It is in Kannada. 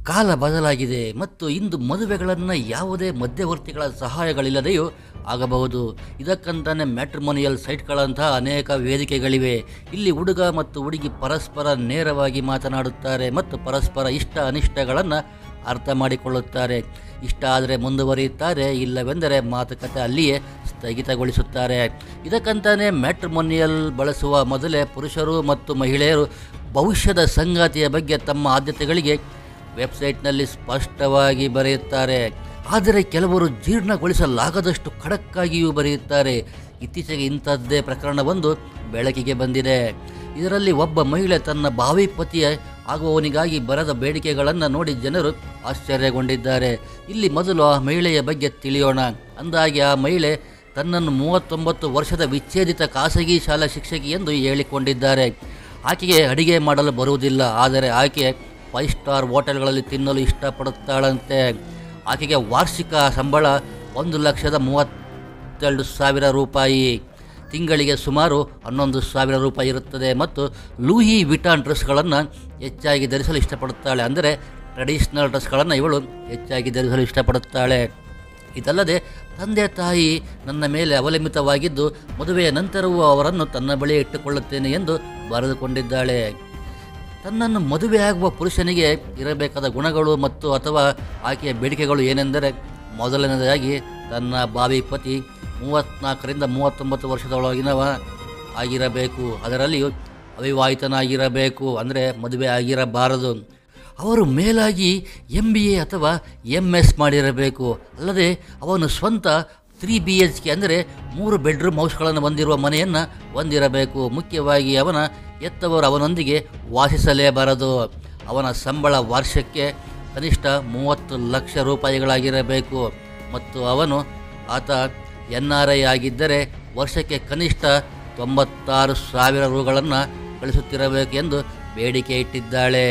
ಕಾಲ ಬದಲಾಗಿದೆ ಮತ್ತು ಇಂದು ಮದುವೆಗಳನ್ನು ಯಾವುದೇ ಮಧ್ಯವರ್ತಿಗಳ ಸಹಾಯಗಳಿಲ್ಲದೆಯೂ ಆಗಬಹುದು. ಇದಕ್ಕಂತಾನೆ ಮ್ಯಾಟ್ರಿಮೋನಿಯಲ್ ಸೈಟ್ಗಳಂತಹ ಅನೇಕ ವೇದಿಕೆಗಳಿವೆ. ಇಲ್ಲಿ ಹುಡುಗ ಮತ್ತು ಹುಡುಗಿ ಪರಸ್ಪರ ನೇರವಾಗಿ ಮಾತನಾಡುತ್ತಾರೆ ಮತ್ತು ಪರಸ್ಪರ ಇಷ್ಟ ಅನಿಷ್ಟಗಳನ್ನು ಅರ್ಥ ಮಾಡಿಕೊಳ್ಳುತ್ತಾರೆ. ಇಷ್ಟ ಆದರೆ ಮುಂದುವರಿಯುತ್ತಾರೆ, ಇಲ್ಲವೆಂದರೆ ಮಾತುಕತೆ ಅಲ್ಲಿಯೇ ಸ್ಥಗಿತಗೊಳಿಸುತ್ತಾರೆ. ಇದಕ್ಕಂತಾನೆ ಮ್ಯಾಟ್ರಿಮೋನಿಯಲ್ ಬಳಸುವ ಮೊದಲೇ ಪುರುಷರು ಮತ್ತು ಮಹಿಳೆಯರು ಭವಿಷ್ಯದ ಸಂಗಾತಿಯ ಬಗ್ಗೆ ತಮ್ಮ ಆದ್ಯತೆಗಳಿಗೆ ವೆಬ್ಸೈಟ್ನಲ್ಲಿ ಸ್ಪಷ್ಟವಾಗಿ ಬರೆಯುತ್ತಾರೆ. ಆದರೆ ಕೆಲವರು ಜೀರ್ಣಗೊಳಿಸಲಾಗದಷ್ಟು ಖಡಕ್ಕಾಗಿಯೂ ಬರೆಯುತ್ತಾರೆ. ಇತ್ತೀಚೆಗೆ ಇಂಥದ್ದೇ ಪ್ರಕರಣವೊಂದು ಬೆಳಕಿಗೆ ಬಂದಿದೆ. ಇದರಲ್ಲಿ ಒಬ್ಬ ಮಹಿಳೆ ತನ್ನ ಭಾವಿ ಪತಿಯ ಆಗುವವನಿಗಾಗಿ ಬರೆದ ಬೇಡಿಕೆಗಳನ್ನು ನೋಡಿ ಜನರು ಆಶ್ಚರ್ಯಗೊಂಡಿದ್ದಾರೆ. ಇಲ್ಲಿ ಮೊದಲು ಆ ಮಹಿಳೆಯ ಬಗ್ಗೆ ತಿಳಿಯೋಣ. ಅಂದಾಗೆ ಆ ಮಹಿಳೆ ತನ್ನನ್ನು 39 ವರ್ಷದ ವಿಚ್ಛೇದಿತ ಖಾಸಗಿ ಶಾಲಾ ಶಿಕ್ಷಕಿ ಎಂದು ಹೇಳಿಕೊಂಡಿದ್ದಾರೆ. ಆಕೆಗೆ ಅಡಿಗೆ ಮಾಡಲು ಬರುವುದಿಲ್ಲ, ಆದರೆ ಆಕೆ 5 ಸ್ಟಾರ್ ಹೋಟೆಲ್ಗಳಲ್ಲಿ ತಿನ್ನಲು ಇಷ್ಟಪಡುತ್ತಾಳಂತೆ. ಆಕೆಗೆ ವಾರ್ಷಿಕ ಸಂಬಳ 1,32,000 ರೂಪಾಯಿ, ತಿಂಗಳಿಗೆ ಸುಮಾರು 11,000 ರೂಪಾಯಿ ಇರುತ್ತದೆ ಮತ್ತು ಲೂಯಿ ವಿಟಾನ್ ಡ್ರೆಸ್ಗಳನ್ನು ಹೆಚ್ಚಾಗಿ ಧರಿಸಲು ಇಷ್ಟಪಡುತ್ತಾಳೆ. ಅಂದರೆ ಟ್ರೆಡಿಷ್ನಲ್ ಡ್ರೆಸ್ಗಳನ್ನು ಇವಳು ಹೆಚ್ಚಾಗಿ ಧರಿಸಲು ಇಷ್ಟಪಡುತ್ತಾಳೆ. ಇದಲ್ಲದೆ ತಂದೆ ತಾಯಿ ನನ್ನ ಮೇಲೆ ಅವಲಂಬಿತವಾಗಿದ್ದು ಮದುವೆಯ ನಂತರವೂ ಅವರನ್ನು ತನ್ನ ಬಳಿ ಇಟ್ಟುಕೊಳ್ಳುತ್ತೇನೆ ಎಂದು ಬರೆದುಕೊಂಡಿದ್ದಾಳೆ. ತನ್ನನ್ನು ಮದುವೆಯಾಗುವ ಪುರುಷನಿಗೆ ಇರಬೇಕಾದ ಗುಣಗಳು ಮತ್ತು ಅಥವಾ ಆಕೆಯ ಬೇಡಿಕೆಗಳು ಏನೆಂದರೆ, ಮೊದಲನೇದಾಗಿ ತನ್ನ ಭಾವಿ ಪತಿ 34ರಿಂದ 39 ವರ್ಷದೊಳಗಿನವ ಆಗಿರಬೇಕು. ಅದರಲ್ಲಿಯೂ ಅವಿವಾಹಿತನಾಗಿರಬೇಕು, ಅಂದರೆ ಮದುವೆ ಆಗಿರಬಾರದು. ಅವರು ಮೇಲಾಗಿ MBA ಅಥವಾ MS ಮಾಡಿರಬೇಕು. ಅಲ್ಲದೆ ಅವನು ಸ್ವಂತ 3 BHK ಅಂದರೆ 3 ಬೆಡ್ರೂಮ್ ಹೌಸ್ಗಳನ್ನು ಹೊಂದಿರುವ ಮನೆಯನ್ನು ಹೊಂದಿರಬೇಕು. ಮುಖ್ಯವಾಗಿ ಅವನ ಎತ್ತವರು ಅವನೊಂದಿಗೆ ವಾಸಿಸಲೇಬಾರದು. ಅವನ ಸಂಬಳ ವರ್ಷಕ್ಕೆ ಕನಿಷ್ಠ 30 ಲಕ್ಷ ರೂಪಾಯಿಗಳಾಗಿರಬೇಕು ಮತ್ತು ಆತ NRI ಆಗಿದ್ದರೆ ವರ್ಷಕ್ಕೆ ಕನಿಷ್ಠ 96,000 ರೂಗಳನ್ನು ಗಳಿಸುತ್ತಿರಬೇಕು ಎಂದು ಬೇಡಿಕೆ ಇಟ್ಟಿದ್ದಾಳೆ.